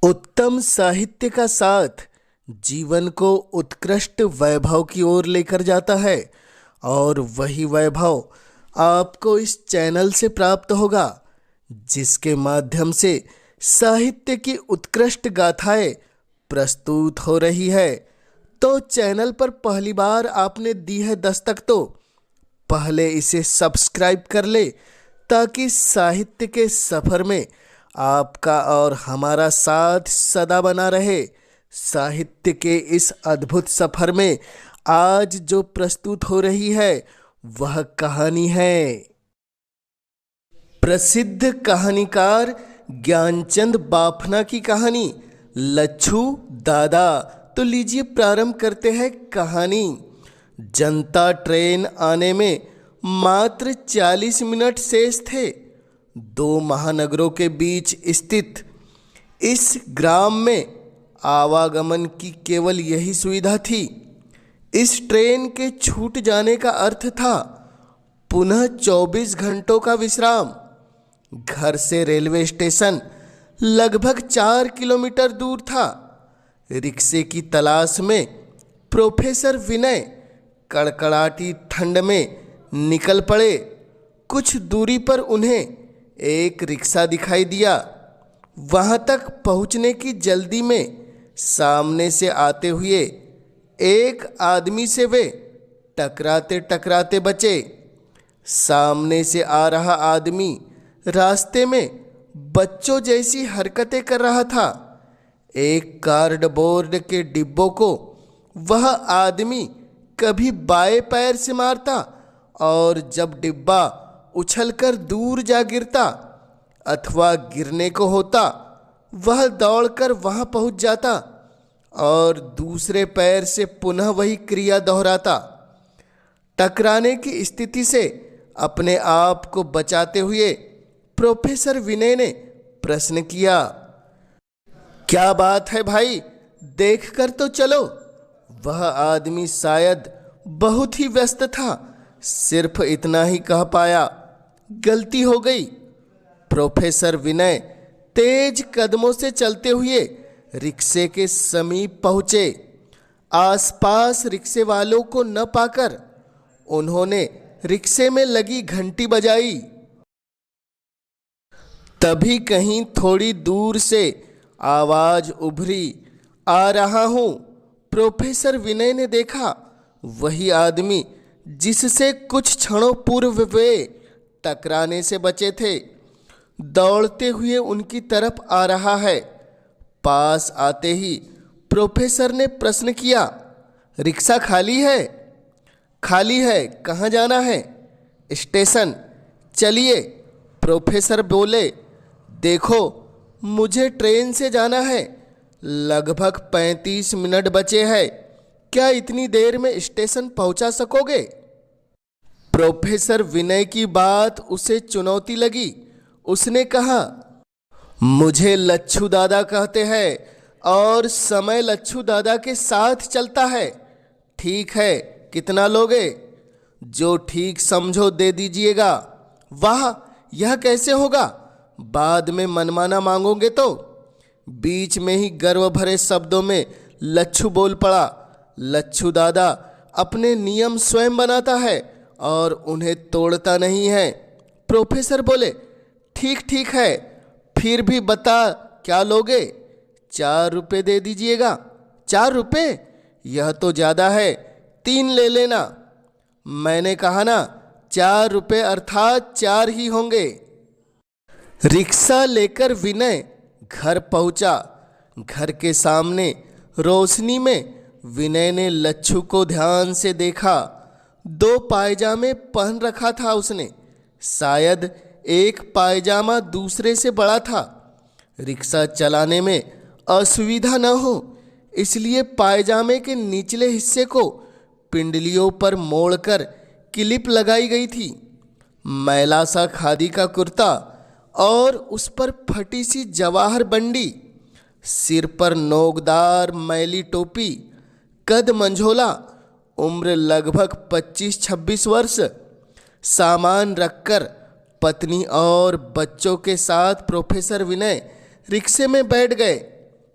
उत्तम साहित्य का साथ जीवन को उत्कृष्ट वैभव की ओर लेकर जाता है और वही वैभव आपको इस चैनल से प्राप्त होगा, जिसके माध्यम से साहित्य की उत्कृष्ट गाथाएं प्रस्तुत हो रही है। तो चैनल पर पहली बार आपने दी है दस्तक तो पहले इसे सब्सक्राइब कर ले, ताकि साहित्य के सफ़र में आपका और हमारा साथ सदा बना रहे। साहित्य के इस अद्भुत सफ़र में आज जो प्रस्तुत हो रही है वह कहानी है प्रसिद्ध कहानीकार ज्ञानचंद बाफना की कहानी लच्छू दादा। तो लीजिए प्रारंभ करते हैं कहानी। जनता ट्रेन आने में मात्र 40 मिनट शेष थे। दो महानगरों के बीच स्थित इस ग्राम में आवागमन की केवल यही सुविधा थी। इस ट्रेन के छूट जाने का अर्थ था पुनः 24 घंटों का विश्राम। घर से रेलवे स्टेशन लगभग 4 किलोमीटर दूर था। रिक्शे की तलाश में प्रोफेसर विनय कड़कड़ाती ठंड में निकल पड़े। कुछ दूरी पर उन्हें एक रिक्शा दिखाई दिया। वहां तक पहुंचने की जल्दी में सामने से आते हुए एक आदमी से वे टकराते टकराते बचे। सामने से आ रहा आदमी रास्ते में बच्चों जैसी हरकतें कर रहा था। एक कार्डबोर्ड के डिब्बों को वह आदमी कभी बाएं पैर से मारता और जब डिब्बा उछलकर दूर जा गिरता अथवा गिरने को होता, वह दौड़कर वहां पहुंच जाता और दूसरे पैर से पुनः वही क्रिया दोहराता। टकराने की स्थिति से अपने आप को बचाते हुए प्रोफेसर विनय ने प्रश्न किया, क्या बात है भाई, देख कर तो चलो। वह आदमी शायद बहुत ही व्यस्त था, सिर्फ इतना ही कह पाया, गलती हो गई। प्रोफेसर विनय तेज कदमों से चलते हुए रिक्शे के समीप पहुंचे। आसपास रिक्शे वालों को न पाकर उन्होंने रिक्शे में लगी घंटी बजाई। तभी कहीं थोड़ी दूर से आवाज उभरी, आ रहा हूं। प्रोफेसर विनय ने देखा वही आदमी जिससे कुछ क्षणों पूर्व वे टकराने से बचे थे, दौड़ते हुए उनकी तरफ आ रहा है। पास आते ही प्रोफेसर ने प्रश्न किया, रिक्शा खाली है? खाली है। कहाँ जाना है? स्टेशन। चलिए। प्रोफेसर बोले, देखो मुझे ट्रेन से जाना है, लगभग 35 मिनट बचे हैं, क्या इतनी देर में स्टेशन पहुंचा सकोगे? प्रोफेसर विनय की बात उसे चुनौती लगी। उसने कहा, मुझे लच्छू दादा कहते हैं और समय लच्छू दादा के साथ चलता है। ठीक है, कितना लोगे? जो ठीक समझो दे दीजिएगा। वाह, यह कैसे होगा? बाद में मनमाना मांगोगे तो? बीच में ही गर्व भरे शब्दों में लच्छू बोल पड़ा। लच्छू दादा अपने नियम स्वयं बनाता है और उन्हें तोड़ता नहीं है। प्रोफेसर बोले, ठीक ठीक है, फिर भी बता क्या लोगे? 4 रुपये दे दीजिएगा। 4 रुपये? यह तो ज़्यादा है, 3 ले लेना। मैंने कहा ना, 4 रुपये अर्थात 4 ही होंगे। रिक्शा लेकर विनय घर पहुंचा। घर के सामने रोशनी में विनय ने लच्छू को ध्यान से देखा। 2 पायजामे पहन रखा था उसने, शायद एक पायजामा दूसरे से बड़ा था। रिक्शा चलाने में असुविधा न हो इसलिए पायजामे के निचले हिस्से को पिंडलियों पर मोड़कर क्लिप लगाई गई थी। मैला सा खादी का कुर्ता और उस पर फटी सी जवाहर बंडी, सिर पर नोकदार मैली टोपी, कद मंझोला, उम्र लगभग 25-26 वर्ष। सामान रखकर पत्नी और बच्चों के साथ प्रोफेसर विनय रिक्शे में बैठ गए।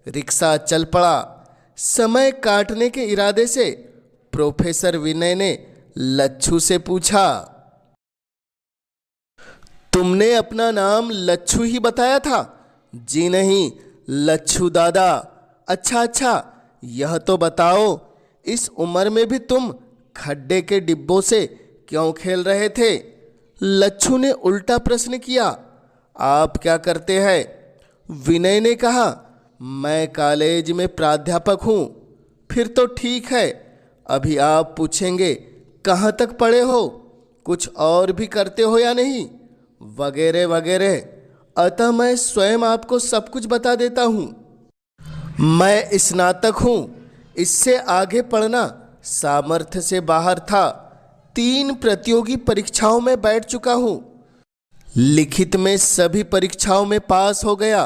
रिक्शा चल पड़ा। समय काटने के इरादे से प्रोफेसर विनय ने लच्छू से पूछा, तुमने अपना नाम लच्छू ही बताया था? जी नहीं, लच्छू दादा। अच्छा अच्छा, यह तो बताओ, इस उम्र में भी तुम खड्डे के डिब्बों से क्यों खेल रहे थे? लच्छू ने उल्टा प्रश्न किया। आप क्या करते हैं? विनय ने कहा, मैं कॉलेज में प्राध्यापक हूँ। फिर तो ठीक है। अभी आप पूछेंगे कहाँ तक पढ़े हो, कुछ और भी करते हो या नहीं, वगैरह वगैरह। अतः मैं स्वयं आपको सब कुछ बता देता हूँ। मैं स्नातक हूँ। इससे आगे पढ़ना सामर्थ्य से बाहर था। 3 प्रतियोगी परीक्षाओं में बैठ चुका हूँ। लिखित में सभी परीक्षाओं में पास हो गया,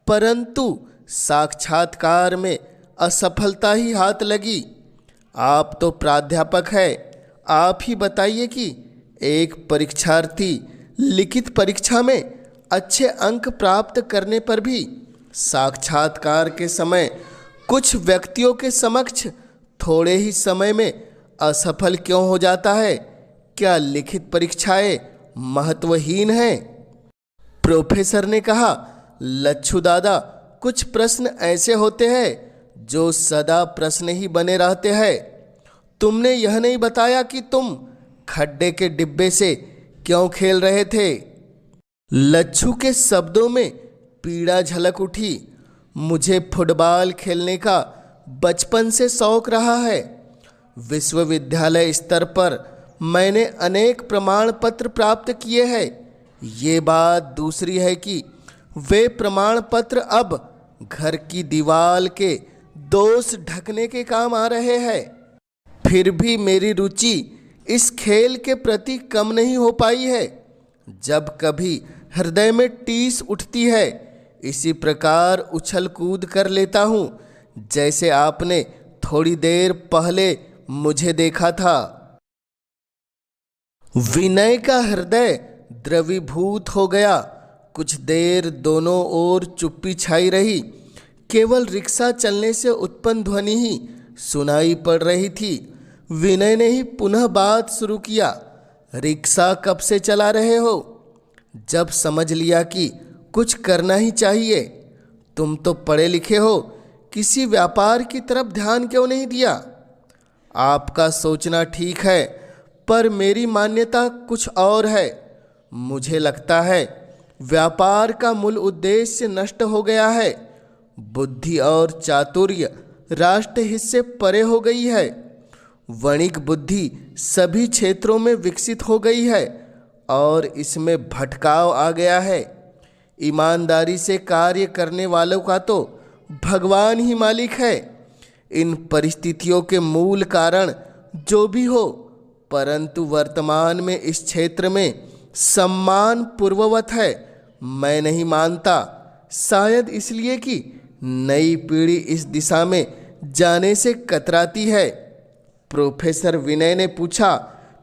परंतु साक्षात्कार में असफलता ही हाथ लगी। आप तो प्राध्यापक हैं, आप ही बताइए कि एक परीक्षार्थी लिखित परीक्षा में अच्छे अंक प्राप्त करने पर भी साक्षात्कार के समय कुछ व्यक्तियों के समक्ष थोड़े ही समय में असफल क्यों हो जाता है? क्या लिखित परीक्षाएं महत्वहीन हैं? प्रोफेसर ने कहा, लच्छू दादा, कुछ प्रश्न ऐसे होते हैं जो सदा प्रश्न ही बने रहते हैं। तुमने यह नहीं बताया कि तुम खड्डे के डिब्बे से क्यों खेल रहे थे? लच्छू के शब्दों में पीड़ा झलक उठी। मुझे फुटबॉल खेलने का बचपन से शौक रहा है। विश्वविद्यालय स्तर पर मैंने अनेक प्रमाण पत्र प्राप्त किए हैं। ये बात दूसरी है कि वे प्रमाण पत्र अब घर की दीवार के दोष ढकने के काम आ रहे हैं। फिर भी मेरी रुचि इस खेल के प्रति कम नहीं हो पाई है। जब कभी हृदय में टीस उठती है, इसी प्रकार उछल कूद कर लेता हूँ, जैसे आपने थोड़ी देर पहले मुझे देखा था। विनय का हृदय द्रवीभूत हो गया। कुछ देर दोनों ओर चुप्पी छाई रही। केवल रिक्शा चलने से उत्पन्न ध्वनि ही सुनाई पड़ रही थी। विनय ने ही पुनः बात शुरू किया, रिक्शा कब से चला रहे हो? जब समझ लिया कि कुछ करना ही चाहिए। तुम तो पढ़े लिखे हो, किसी व्यापार की तरफ ध्यान क्यों नहीं दिया? आपका सोचना ठीक है, पर मेरी मान्यता कुछ और है। मुझे लगता है व्यापार का मूल उद्देश्य नष्ट हो गया है। बुद्धि और चातुर्य राष्ट्रहित से परे हो गई है। वणिक बुद्धि सभी क्षेत्रों में विकसित हो गई है और इसमें भटकाव आ गया है। ईमानदारी से कार्य करने वालों का तो भगवान ही मालिक है। इन परिस्थितियों के मूल कारण जो भी हो, परंतु वर्तमान में इस क्षेत्र में सम्मान पूर्ववत है, मैं नहीं मानता। शायद इसलिए कि नई पीढ़ी इस दिशा में जाने से कतराती है। प्रोफेसर विनय ने पूछा,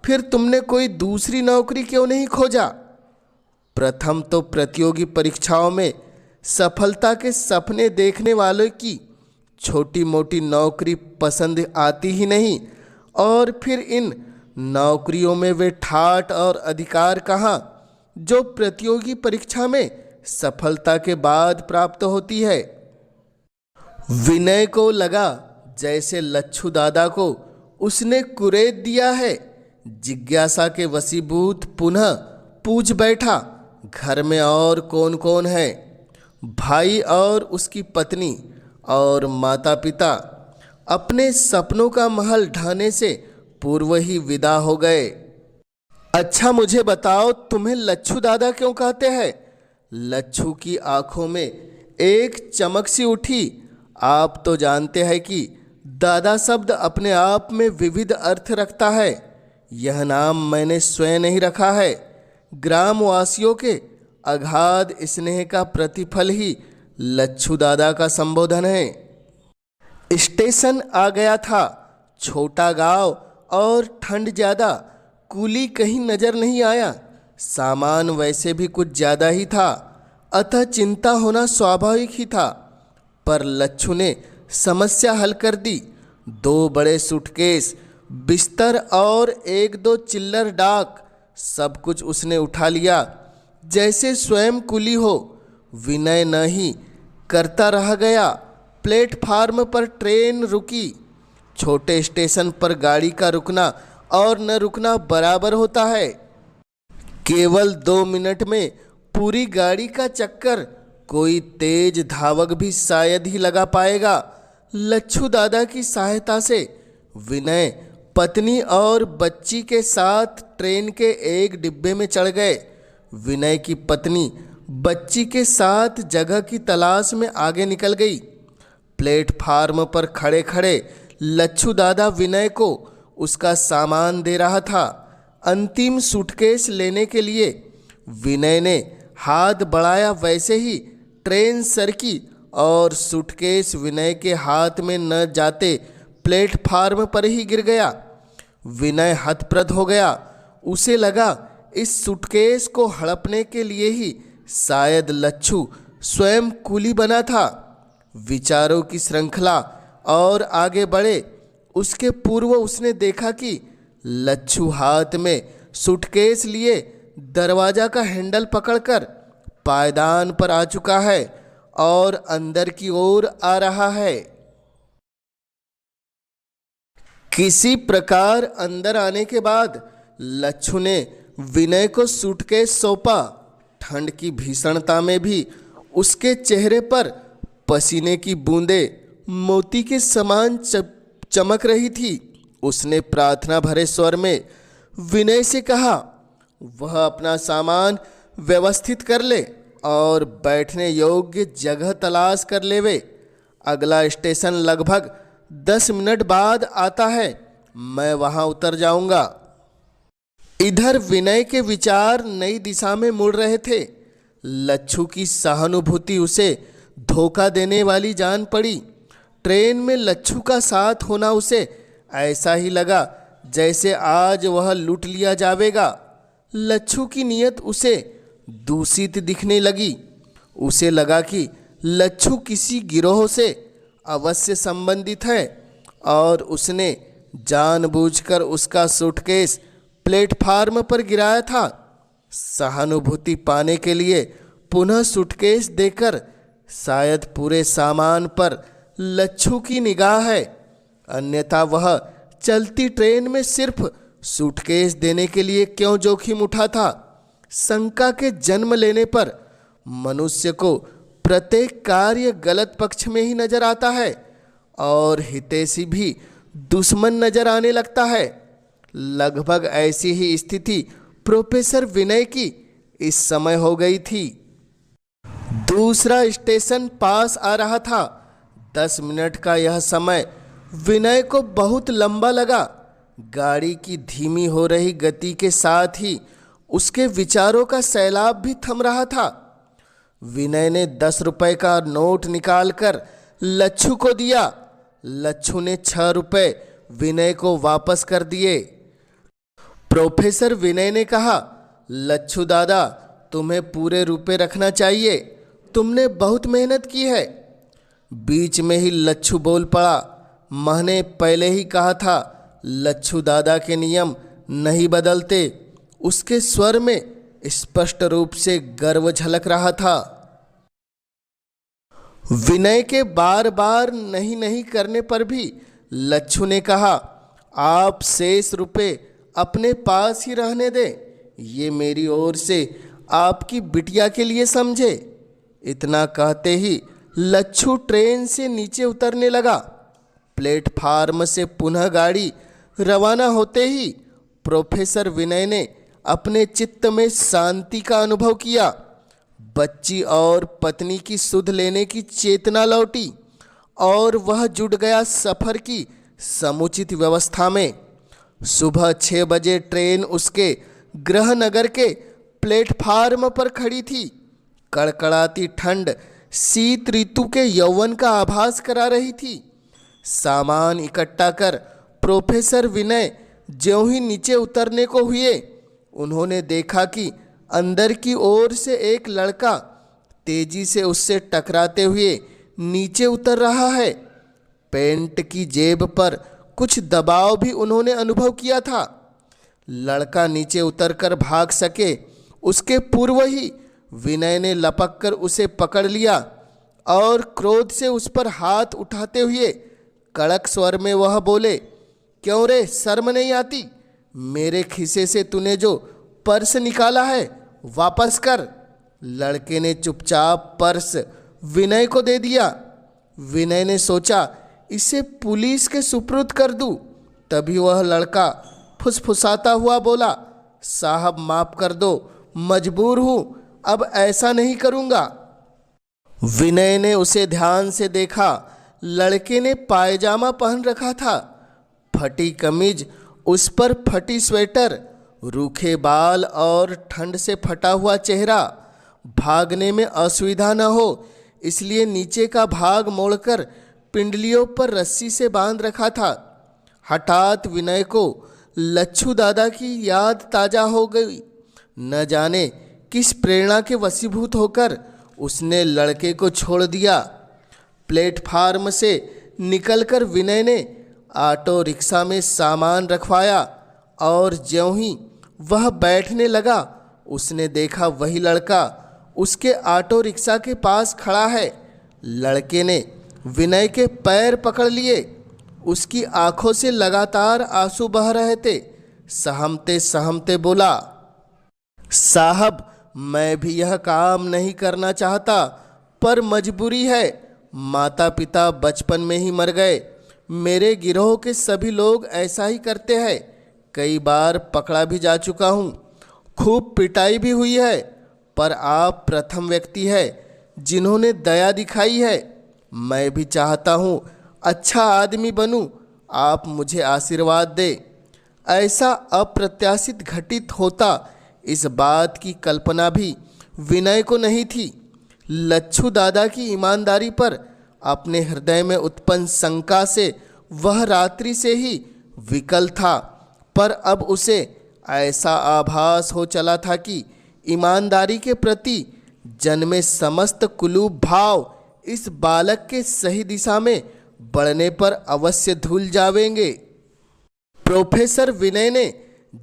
फिर तुमने कोई दूसरी नौकरी क्यों नहीं खोजा? प्रथम तो प्रतियोगी परीक्षाओं में सफलता के सपने देखने वालों की छोटी मोटी नौकरी पसंद आती ही नहीं, और फिर इन नौकरियों में वे ठाठ और अधिकार कहाँ जो प्रतियोगी परीक्षा में सफलता के बाद प्राप्त होती है। विनय को लगा जैसे लच्छू दादा को उसने कुरेद दिया है। जिज्ञासा के वशीभूत पुनः पूछ बैठा, घर में और कौन कौन है? भाई और उसकी पत्नी और माता पिता अपने सपनों का महल ढाने से पूर्व ही विदा हो गए। अच्छा मुझे बताओ, तुम्हें लच्छू दादा क्यों कहते हैं? लच्छू की आंखों में एक चमक सी उठी। आप तो जानते हैं कि दादा शब्द अपने आप में विविध अर्थ रखता है। यह नाम मैंने स्वयं नहीं रखा है। ग्रामवासियों के अगाध स्नेह का प्रतिफल ही लच्छू दादा का संबोधन है। स्टेशन आ गया था। छोटा गांव और ठंड ज़्यादा। कूली कहीं नजर नहीं आया। सामान वैसे भी कुछ ज़्यादा ही था, अतः चिंता होना स्वाभाविक ही था। पर लच्छू ने समस्या हल कर दी। 2 बड़े सूटकेस, बिस्तर और 1-2 चिल्लर डाक, सब कुछ उसने उठा लिया जैसे स्वयं कुली हो। विनय न ही करता रह गया। प्लेटफार्म पर ट्रेन रुकी। छोटे स्टेशन पर गाड़ी का रुकना और न रुकना बराबर होता है। केवल 2 मिनट में पूरी गाड़ी का चक्कर कोई तेज धावक भी शायद ही लगा पाएगा। लच्छू दादा की सहायता से विनय पत्नी और बच्ची के साथ ट्रेन के एक डिब्बे में चढ़ गए। विनय की पत्नी बच्ची के साथ जगह की तलाश में आगे निकल गई। प्लेटफार्म पर खड़े खड़े लच्छू दादा विनय को उसका सामान दे रहा था। अंतिम सूटकेस लेने के लिए विनय ने हाथ बढ़ाया, वैसे ही ट्रेन सरकी और सूटकेस विनय के हाथ में न जाते प्लेटफार्म पर ही गिर गया। विनय हतप्रभ हो गया। उसे लगा इस सूटकेस को हड़पने के लिए ही शायद लच्छू स्वयं कुली बना था। विचारों की श्रृंखला और आगे बढ़े उसके पूर्व उसने देखा कि लच्छू हाथ में सूटकेस लिए दरवाजा का हैंडल पकड़कर पायदान पर आ चुका है और अंदर की ओर आ रहा है। किसी प्रकार अंदर आने के बाद लच्छू ने विनय को सूटकेस सौंपा। ठंड की भीषणता में भी उसके चेहरे पर पसीने की बूंदें मोती के समान चमक रही थी। उसने प्रार्थना भरे स्वर में विनय से कहा, वह अपना सामान व्यवस्थित कर ले और बैठने योग्य जगह तलाश कर लेवे। अगला स्टेशन लगभग 10 मिनट बाद आता है, मैं वहां उतर जाऊंगा। इधर विनय के विचार नई दिशा में मुड़ रहे थे। लच्छू की सहानुभूति उसे धोखा देने वाली जान पड़ी। ट्रेन में लच्छू का साथ होना उसे ऐसा ही लगा जैसे आज वह लूट लिया जाएगा। लच्छू की नीयत उसे दूषित दिखने लगी। उसे लगा कि लच्छू किसी गिरोह से अवश्य संबंधित है और उसने जानबूझकर उसका सूटकेस प्लेटफार्म पर गिराया था। सहानुभूति पाने के लिए पुनः सूटकेस देकर शायद पूरे सामान पर लच्छू की निगाह है, अन्यथा वह चलती ट्रेन में सिर्फ सूटकेस देने के लिए क्यों जोखिम उठा था। शंका के जन्म लेने पर मनुष्य को प्रत्येक कार्य गलत पक्ष में ही नजर आता है और हितैषी भी दुश्मन नजर आने लगता है। लगभग ऐसी ही स्थिति प्रोफेसर विनय की इस समय हो गई थी। दूसरा स्टेशन पास आ रहा था। 10 मिनट का यह समय विनय को बहुत लंबा लगा। गाड़ी की धीमी हो रही गति के साथ ही उसके विचारों का सैलाब भी थम रहा था। विनय ने 10 रुपए का नोट निकालकर लच्छू को दिया। लच्छू ने 6 रुपए विनय को वापस कर दिए। प्रोफेसर विनय ने कहा, लच्छू दादा, तुम्हें पूरे रुपए रखना चाहिए, तुमने बहुत मेहनत की है। बीच में ही लच्छू बोल पड़ा, मैंने पहले ही कहा था लच्छू दादा के नियम नहीं बदलते। उसके स्वर में स्पष्ट रूप से गर्व झलक रहा था। विनय के बार बार नहीं नहीं करने पर भी लच्छू ने कहा, आप शेष रुपए अपने पास ही रहने दें, ये मेरी ओर से आपकी बिटिया के लिए समझे। इतना कहते ही लच्छू ट्रेन से नीचे उतरने लगा। प्लेटफार्म से पुनः गाड़ी रवाना होते ही प्रोफेसर विनय ने अपने चित्त में शांति का अनुभव किया। बच्ची और पत्नी की सुध लेने की चेतना लौटी और वह जुट गया सफर की समुचित व्यवस्था में। सुबह 6 बजे ट्रेन उसके गृह नगर के प्लेटफार्म पर खड़ी थी। कड़कड़ाती ठंड शीत ऋतु के यौवन का आभास करा रही थी। सामान इकट्ठा कर प्रोफेसर विनय ज्यों ही नीचे उतरने को हुए, उन्होंने देखा कि अंदर की ओर से एक लड़का तेजी से उससे टकराते हुए नीचे उतर रहा है। पैंट की जेब पर कुछ दबाव भी उन्होंने अनुभव किया था। लड़का नीचे उतरकर भाग सके उसके पूर्व ही विनय ने लपक कर उसे पकड़ लिया और क्रोध से उस पर हाथ उठाते हुए कड़क स्वर में वह बोले, क्यों रे, शर्म नहीं आती? मेरे खीसे से तूने जो पर्स निकाला है वापस कर। लड़के ने चुपचाप पर्स विनय को दे दिया। विनय ने सोचा इसे पुलिस के सुपुर्द कर दूं। तभी वह लड़का फुसफुसाता हुआ बोला, साहब माफ कर दो, मजबूर हूं, अब ऐसा नहीं करूंगा। विनय ने उसे ध्यान से देखा। लड़के ने पायजामा पहन रखा था, फटी कमीज, उस पर फटी स्वेटर, रूखे बाल और ठंड से फटा हुआ चेहरा। भागने में असुविधा न हो इसलिए नीचे का भाग मोड़कर पिंडलियों पर रस्सी से बांध रखा था। हठात विनय को लच्छू दादा की याद ताजा हो गई। न जाने किस प्रेरणा के वशीभूत होकर उसने लड़के को छोड़ दिया। प्लेटफार्म से निकलकर विनय ने ऑटो रिक्शा में सामान रखवाया और ज्यों ही वह बैठने लगा उसने देखा वही लड़का उसके ऑटो रिक्शा के पास खड़ा है। लड़के ने विनय के पैर पकड़ लिए। उसकी आंखों से लगातार आंसू बह रहे थे। सहमते सहमते बोला, साहब मैं भी यह काम नहीं करना चाहता पर मजबूरी है। माता पिता बचपन में ही मर गए। मेरे गिरोह के सभी लोग ऐसा ही करते हैं। कई बार पकड़ा भी जा चुका हूँ, खूब पिटाई भी हुई है, पर आप प्रथम व्यक्ति हैं जिन्होंने दया दिखाई है। मैं भी चाहता हूँ अच्छा आदमी बनूं, आप मुझे आशीर्वाद दें। ऐसा अप्रत्याशित घटित होता इस बात की कल्पना भी विनय को नहीं थी। लच्छू दादा की ईमानदारी पर अपने हृदय में उत्पन्न शंका से वह रात्रि से ही विकल था, पर अब उसे ऐसा आभास हो चला था कि ईमानदारी के प्रति जन्मे समस्त कुलूप भाव इस बालक के सही दिशा में बढ़ने पर अवश्य धुल जावेंगे। प्रोफेसर विनय ने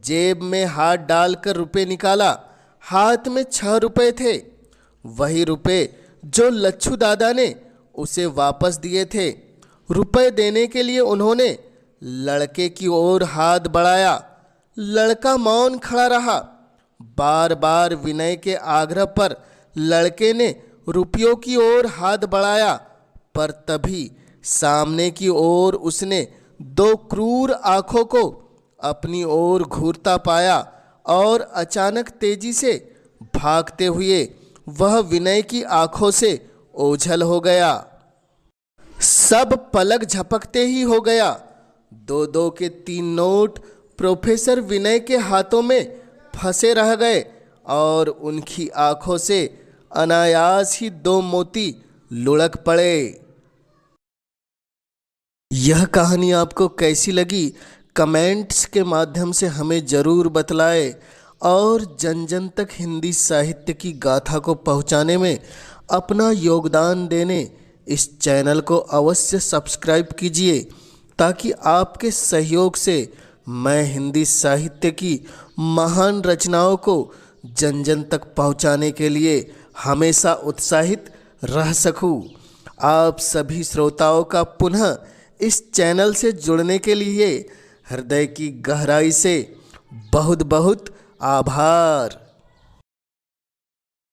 जेब में हाथ डालकर रुपए निकाला। हाथ में 6 रुपए थे, वही रुपए जो लच्छू दादा ने उसे वापस दिए थे। रुपए देने के लिए उन्होंने लड़के की ओर हाथ बढ़ाया। लड़का मौन खड़ा रहा। बार बार विनय के आग्रह पर लड़के ने रुपयों की ओर हाथ बढ़ाया, पर तभी सामने की ओर उसने 2 क्रूर आंखों को अपनी ओर घूरता पाया और अचानक तेजी से भागते हुए वह विनय की आंखों से ओझल हो गया। सब पलक झपकते ही हो गया। 2-2 के 3 नोट प्रोफेसर विनय के हाथों में फंसे रह गए और उनकी आंखों से अनायास ही 2 मोती लुढ़क पड़े। यह कहानी आपको कैसी लगी कमेंट्स के माध्यम से हमें ज़रूर बतलाएं और जन जन तक हिंदी साहित्य की गाथा को पहुंचाने में अपना योगदान देने इस चैनल को अवश्य सब्सक्राइब कीजिए, ताकि आपके सहयोग से मैं हिंदी साहित्य की महान रचनाओं को जन जन तक पहुंचाने के लिए हमेशा उत्साहित रह सकूं। आप सभी श्रोताओं का पुनः इस चैनल से जुड़ने के लिए हृदय की गहराई से बहुत बहुत आभार।